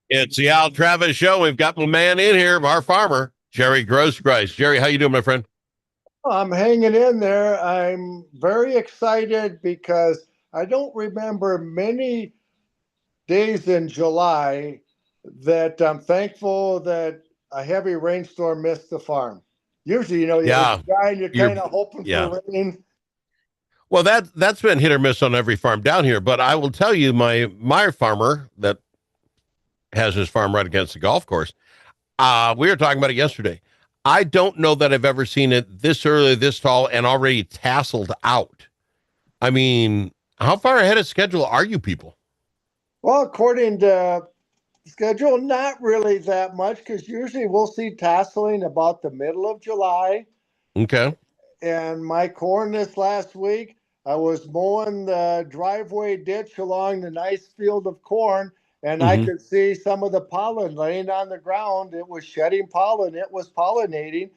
It's the Al Travis Show. We've got my man in here, our farmer, Jerry Groskreutz. Jerry, how you doing, my friend? I'm hanging in there. I'm very excited because I don't remember many days in July that I'm thankful that a heavy rainstorm missed the farm. Usually, you're Yeah, trying, you're you're kind of hoping yeah. for rain. Well, that's been hit or miss on every farm down here. But I will tell you, my farmer that has his farm right against the golf course. We were talking about it yesterday. I don't know that I've ever seen it this early, this tall, and already tasseled out. I mean, how far ahead of schedule are you people? Well, according to schedule, not really that much because usually we'll see tasseling about the middle of July. Okay. And my corn this last week, I was mowing the driveway ditch along the nice field of corn, and I Mm-hmm. could see some of the pollen laying on the ground. It was shedding pollen, it was pollinating.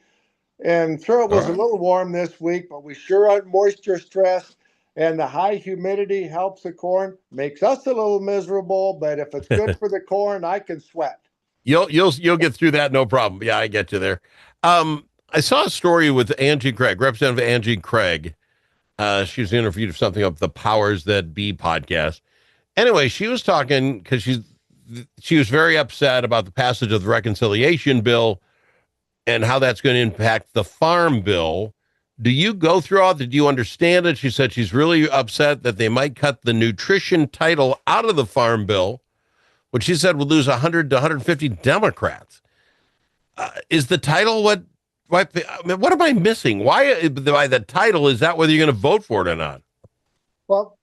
And sure, it All was a right. little warm this week, but we sure aren't moisture stressed. And the high humidity helps the corn, makes us a little miserable, but if it's good for the corn, I can sweat. You'll get through that, no problem. Yeah, I get you there. I saw a story with Angie Craig, Representative Angie Craig. She was interviewed for something of the Powers That Be podcast. Anyway, she was talking because she was very upset about the passage of the reconciliation bill and how that's going to impact the farm bill. Do you go through all that? Do you understand it? She said she's really upset that they might cut the nutrition title out of the farm bill, which she said would lose 100 to 150 Democrats. Is the title I mean, what am I missing? Why by the title is that whether you're going to vote for it or not? Well,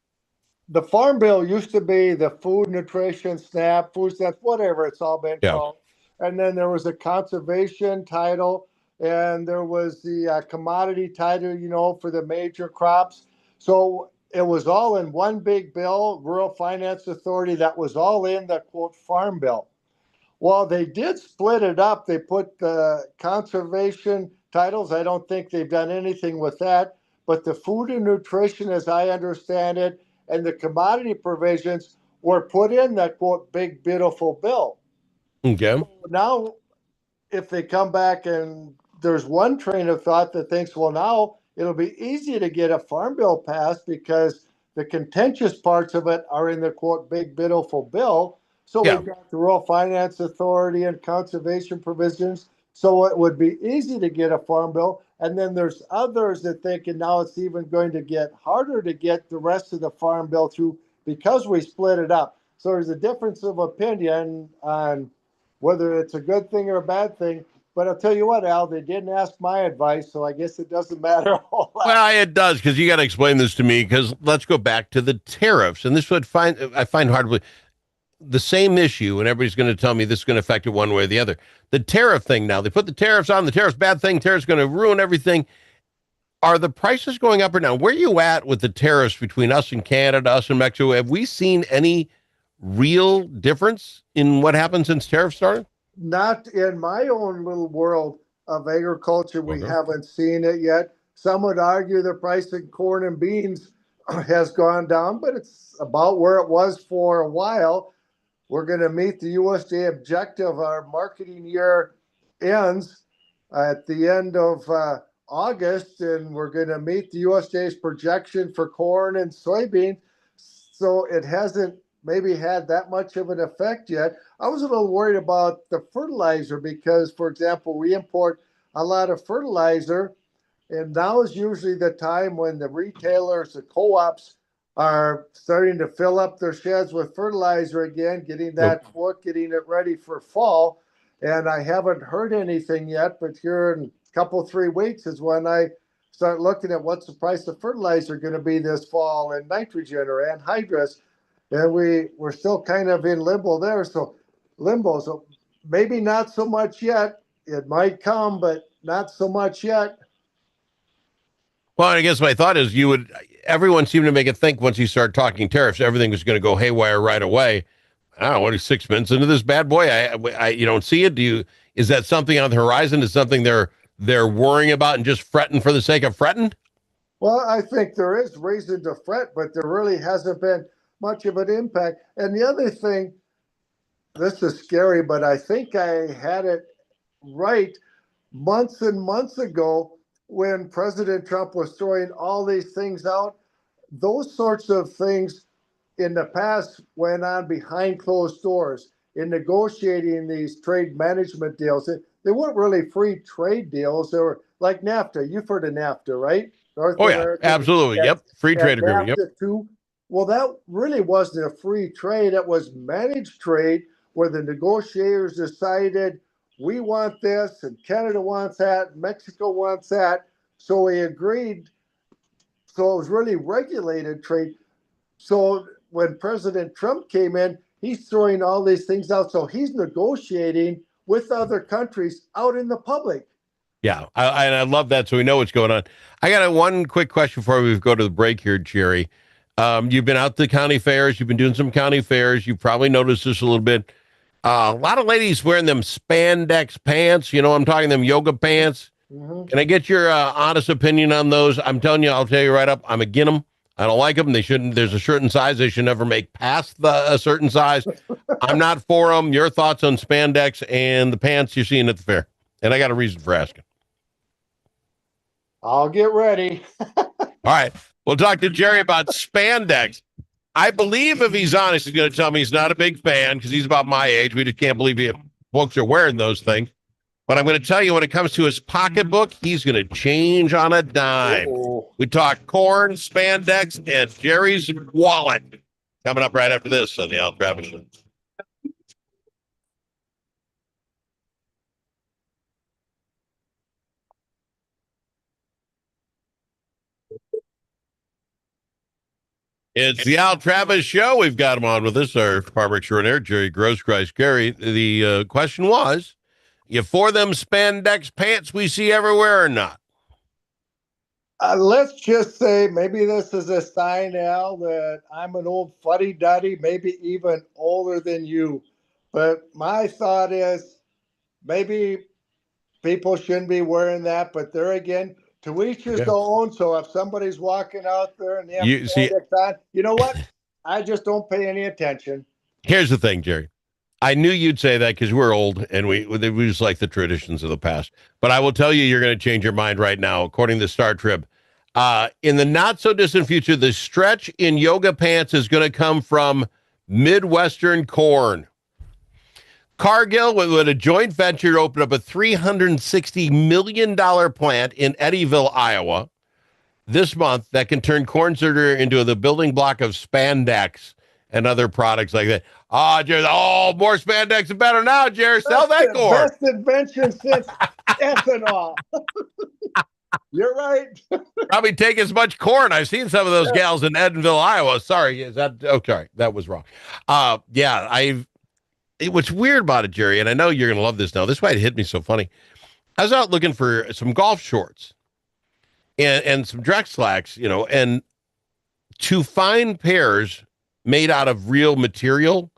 the farm bill used to be the food, nutrition, SNAP, food stamps, whatever it's all been Yeah. called. And then there was a conservation title, and there was the commodity title, for the major crops. So it was all in one big bill, Rural Finance Authority, that was all in the quote farm bill. Well, they did split it up. They put the conservation titles. I don't think they've done anything with that. But the food and nutrition, as I understand it, and the commodity provisions were put in that quote big beautiful bill. Okay. So now, if they come back and there's one train of thought that thinks, well, now it'll be easy to get a farm bill passed because the contentious parts of it are in the quote big beautiful bill. So Yeah. we've got the Rural Finance Authority and conservation provisions. So it would be easy to get a farm bill. And then there's others that think, and now it's even going to get harder to get the rest of the farm bill through because we split it up. So there's a difference of opinion on whether it's a good thing or a bad thing. But I'll tell you what, Al, they didn't ask my advice, so I guess it doesn't matter a whole lot. Well, it does because you got to explain this to me. Because let's go back to the tariffs, and this would find I find hard to believe the same issue, and everybody's going to tell me this is going to affect it one way or the other. The tariff thing now, they put the tariffs on, the tariffs bad thing, tariffs going to ruin everything. Are the prices going up or down? Where are you at with the tariffs between us and Canada, us and Mexico? Have we seen any real difference in what happened since tariffs started? Not in my own little world of agriculture, we Okay. haven't seen it yet. Some would argue the price of corn and beans has gone down, but it's about where it was for a while. We're going to meet the USDA objective. Our marketing year ends at the end of August, and we're going to meet the USDA's projection for corn and soybean. So it hasn't maybe had that much of an effect yet. I was a little worried about the fertilizer because, for example, we import a lot of fertilizer, and now is usually the time when the retailers, the co-ops, are starting to fill up their sheds with fertilizer again, getting Yep. that quote, getting it ready for fall. And I haven't heard anything yet, but here in a couple, 3 weeks is when I start looking at what's the price of fertilizer going to be this fall and nitrogen or anhydrous. And we're still kind of in limbo there. So limbo. So maybe not so much yet. It might come, but not so much yet. Well, I guess my thought is everyone seemed to make it think once you start talking tariffs, everything was going to go haywire right away. I don't know, what is 6 months into this bad boy? You don't see it. Is that something on the horizon? Is something they're worrying about and just fretting for the sake of fretting? Well, I think there is reason to fret, but there really hasn't been much of an impact. And the other thing, this is scary, but I think I had it right months and months ago when President Trump was throwing all these things out. Those sorts of things in the past went on behind closed doors in negotiating these trade management deals. They weren't really free trade deals. They were like NAFTA. You've heard of NAFTA, right? North Oh yeah, American absolutely. and, Yep. Free trade and agreement. Yep. NAFTA too. Well, that really wasn't a free trade. It was managed trade where the negotiators decided we want this and Canada wants that, and Mexico wants that. So we agreed. So it was really regulated trade. So when President Trump came in, he's throwing all these things out. So he's negotiating with other countries out in the public. Yeah, and I love that. So we know what's going on. I got one quick question before we go to the break here, Jerry. You've been out to county fairs. You've been doing some county fairs. You probably noticed this a little bit. A lot of ladies wearing them spandex pants. You know, I'm talking them yoga pants. Mm-hmm. Can I get your honest opinion on those? I'm telling you, I'll tell you right up. I'm against them. I don't like them. They shouldn't. There's a certain size they should never make past a certain size. I'm not for them. Your thoughts on spandex and the pants you're seeing at the fair? And I got a reason for asking. I'll get ready. All right. We'll talk to Jerry about spandex. I believe if he's honest, he's going to tell me he's not a big fan because he's about my age. We just can't believe folks are wearing those things. But I'm going to tell you, when it comes to his pocketbook, he's going to change on a dime. Uh-oh. We talk corn, spandex, and Jerry's wallet. Coming up right after this on the Al Travis Show. It's the Al Travis Show. We've got him on with us, our farmer extraordinaire, Jerry Groskreutz. Gary, the question was, you for them spandex pants we see everywhere or not? Let's just say maybe this is a sign, Al, that I'm an old fuddy-duddy, maybe even older than you. But my thought is maybe people shouldn't be wearing that. But there again, to each his own. So if somebody's walking out there and they have spandex on, you know what? I just don't pay any attention. Here's the thing, Jerry. I knew you'd say that because we're old and we just like the traditions of the past. But I will tell you, you're going to change your mind right now, according to Star Trib. In the not so distant future, the stretch in yoga pants is going to come from Midwestern corn. Cargill, with a joint venture, opened up a $360 million plant in Eddyville, Iowa, this month that can turn corn sugar into the building block of spandex and other products like that. Jerry, more spandex the better now, Jerry. Sell that corn. Best invention since ethanol. You're right. Probably take as much corn. I've seen some of those gals in Eddyville, Iowa. Sorry, is that okay? That was wrong. What's weird about it, Jerry, and I know you're gonna love this now. This is why it hit me so funny. I was out looking for some golf shorts and some Drex slacks, you know, and to find pairs made out of real material,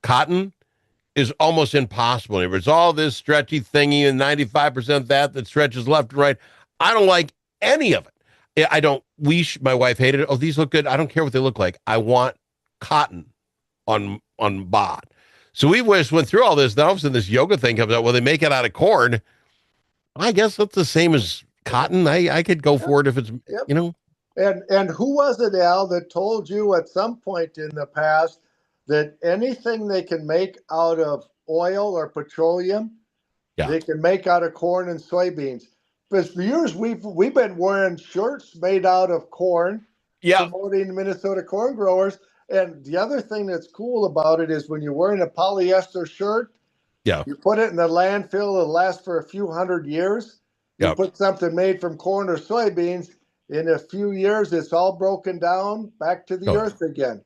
cotton, is almost impossible. There's all this stretchy thingy and 95% that stretches left and right. I don't like any of it. I don't. My wife hated it. Oh, these look good. I don't care what they look like. I want cotton on bod. So we went through all this. Then all of a sudden, this yoga thing comes out. Well, they make it out of corn. I guess that's the same as cotton. I could go for it if it's, you know. And who was it, Al, that told you at some point in the past that anything they can make out of oil or petroleum, they can make out of corn and soybeans? Because for years we've been wearing shirts made out of corn, promoting the Minnesota corn growers. And the other thing that's cool about it is when you're wearing a polyester shirt, you put it in the landfill, it'll last for a few hundred years. You put something made from corn or soybeans, in a few years, it's all broken down back to the earth again.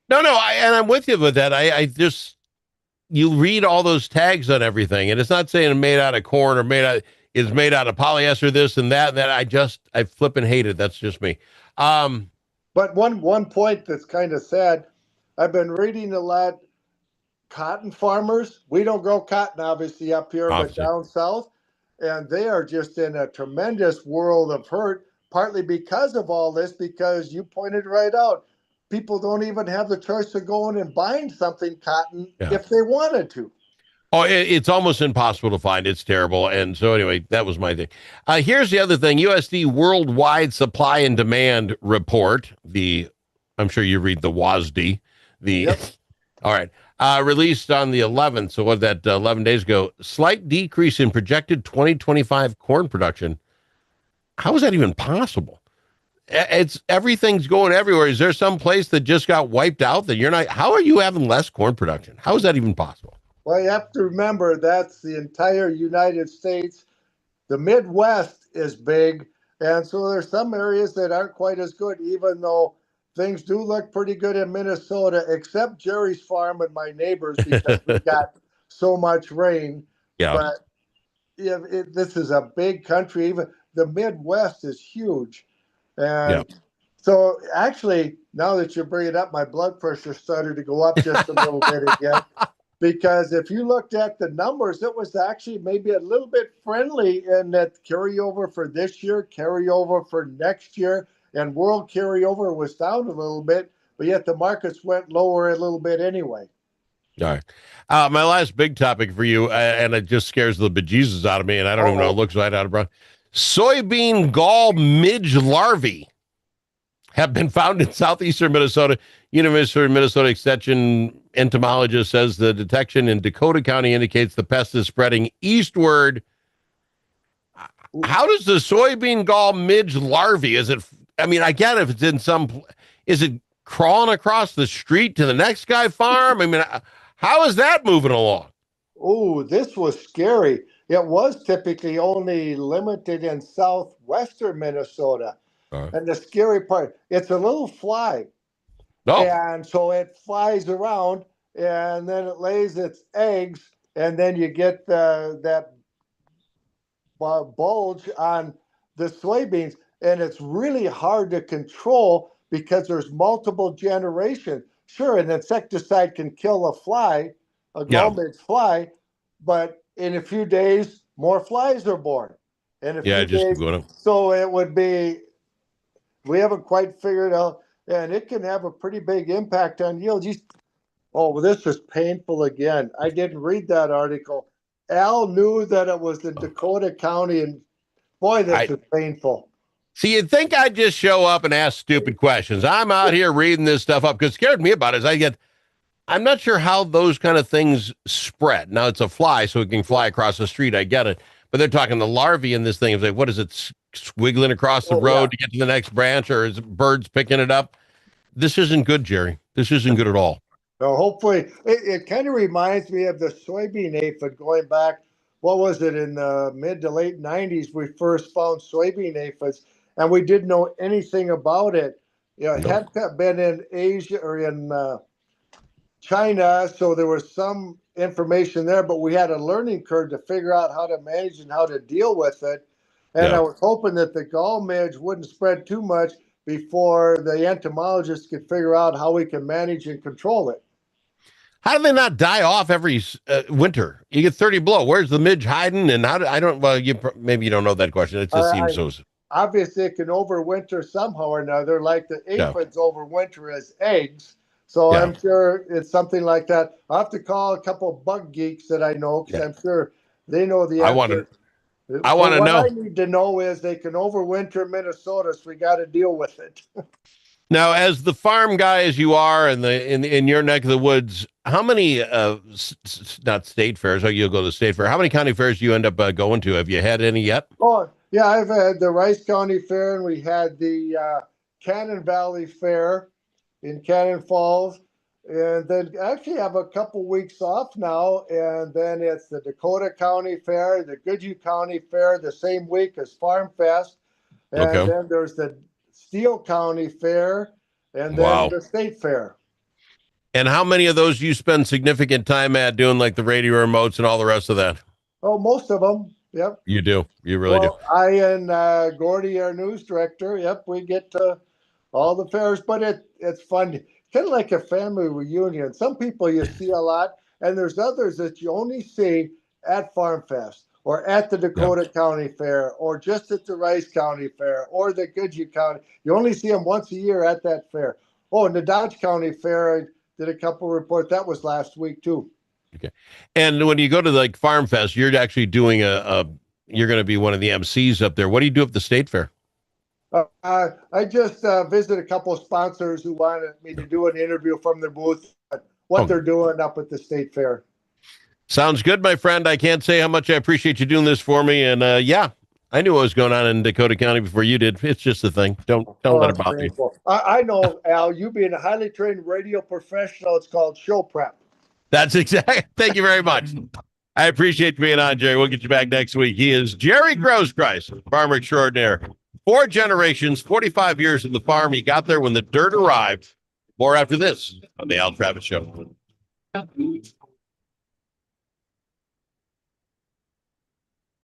No, and I'm with you with that. I just, you read all those tags on everything, and it's not saying made out of corn or is made out of polyester, this and that. I flipping hate it. That's just me. But one point that's kind of sad, I've been reading a lot. Cotton farmers, we don't grow cotton obviously up here, but down south, and they are just in a tremendous world of hurt, partly because of all this, because you pointed right out, people don't even have the choice of going and buying something cotton Yeah. if they wanted to. Oh, it's almost impossible to find. It's terrible. And so anyway, that was my thing. Here's the other thing. USD Worldwide Supply and Demand Report. I'm sure you read the WASD. Yep. All right. Released on the 11th. So what that 11 days ago, slight decrease in projected 2025 corn production. How is that even possible? Everything's going everywhere. Is there some place that just got wiped out that you're not? How are you having less corn production? How is that even possible? Well, you have to remember that's the entire United States. The Midwest is big, and so there's some areas that aren't quite as good, even though things do look pretty good in Minnesota, except Jerry's farm and my neighbors because we got so much rain. Yeah. But yeah, this is a big country. Even the Midwest is huge. And so actually, now that you bring it up, my blood pressure started to go up just a little bit again. Because if you looked at the numbers, it was actually maybe a little bit friendly in that carryover for this year, carryover for next year, and world carryover was down a little bit, but yet the markets went lower a little bit anyway. All right. My last big topic for you, and it just scares the bejesus out of me, and I don't even know, it looks right out of brown. Soybean gall midge larvae have been found in southeastern Minnesota. University of Minnesota Extension entomologist says the detection in Dakota County indicates the pest is spreading eastward. How does the soybean gall midge larvae, I get if it's in is it crawling across the street to the next guy farm? How is that moving along? Oh, this was scary. It was typically only limited in southwestern Minnesota. And the scary part, it's a little fly. Oh. And so it flies around and then it lays its eggs, and then you get that bulge on the soybeans. And it's really hard to control because there's multiple generations. Sure, an insecticide can kill a fly, a gall midge fly, but in a few days, more flies are born. In a few days, so it would be, we haven't quite figured out, and it can have a pretty big impact on yield. Oh, this is painful again. I didn't read that article. Al knew that it was in Dakota County, and boy, this is painful. See, you'd think I'd just show up and ask stupid questions. I'm out here reading this stuff up because scared me about it is I'm not sure how those kind of things spread. Now, it's a fly, so it can fly across the street. I get it. But they're talking the larvae in this thing. It's like, what is it, squiggling across the road to get to the next branch, or is it birds picking it up? This isn't good, Jerry. This isn't good at all. No, hopefully, it kind of reminds me of the soybean aphid going back, what was it, in the mid to late 90s, we first found soybean aphids, and we didn't know anything about it. It had been in Asia or in China, so there was some information there, but we had a learning curve to figure out how to manage and how to deal with it. And I was hoping that the gall midge wouldn't spread too much before the entomologists could figure out how we can manage and control it. How do they not die off every winter? You get 30 below. Where's the midge hiding? And maybe you don't know that question. It just seems so. Obviously, it can overwinter somehow or another, like the aphids overwinter as eggs. So I'm sure it's something like that. I'll have to call a couple of bug geeks that I know, because I'm sure they know the answer. I want to know. What I need to know is they can overwinter in Minnesota, so we got to deal with it. Now, as the farm guy as you are in your neck of the woods, how many not state fairs? You'll go to the state fair. How many county fairs do you end up going to? Have you had any yet? Oh, yeah, I've had the Rice County Fair, and we had the Cannon Valley Fair in Cannon Falls, and then actually have a couple weeks off now, and then it's the Dakota County Fair, the Goodhue County Fair, the same week as Farm Fest, and then there's the Steele County Fair, and then the State Fair. And how many of those do you spend significant time at doing, like the radio remotes and all the rest of that? Oh, most of them. Yep. You do. You really do. I and Gordy, our news director, we get to all the fairs, but it's fun. Kind of like a family reunion. Some people you see a lot, and there's others that you only see at Farm Fest or at the Dakota County Fair or just at the Rice County Fair or the Goodhue County. You only see them once a year at that fair. Oh, and the Dodge County Fair, I did a couple reports. That was last week too. Okay. And when you go to like Farm Fest, you're actually doing you're going to be one of the MCs up there. What do you do at the state fair? I just visited a couple of sponsors who wanted me to do an interview from their booth, what they're doing up at the state fair. Sounds good, my friend. I can't say how much I appreciate you doing this for me. And yeah, I knew what was going on in Dakota County before you did. It's just a thing. Don't let it bother you. I know, Al, you being a highly trained radio professional, it's called show prep. That's exactly. Thank you very much. I appreciate you being on, Jerry. We'll get you back next week. He is Jerry Groskreutz, farmer extraordinaire. 4 generations, 45 years in the farm. He got there when the dirt arrived. More after this on the Al Travis Show.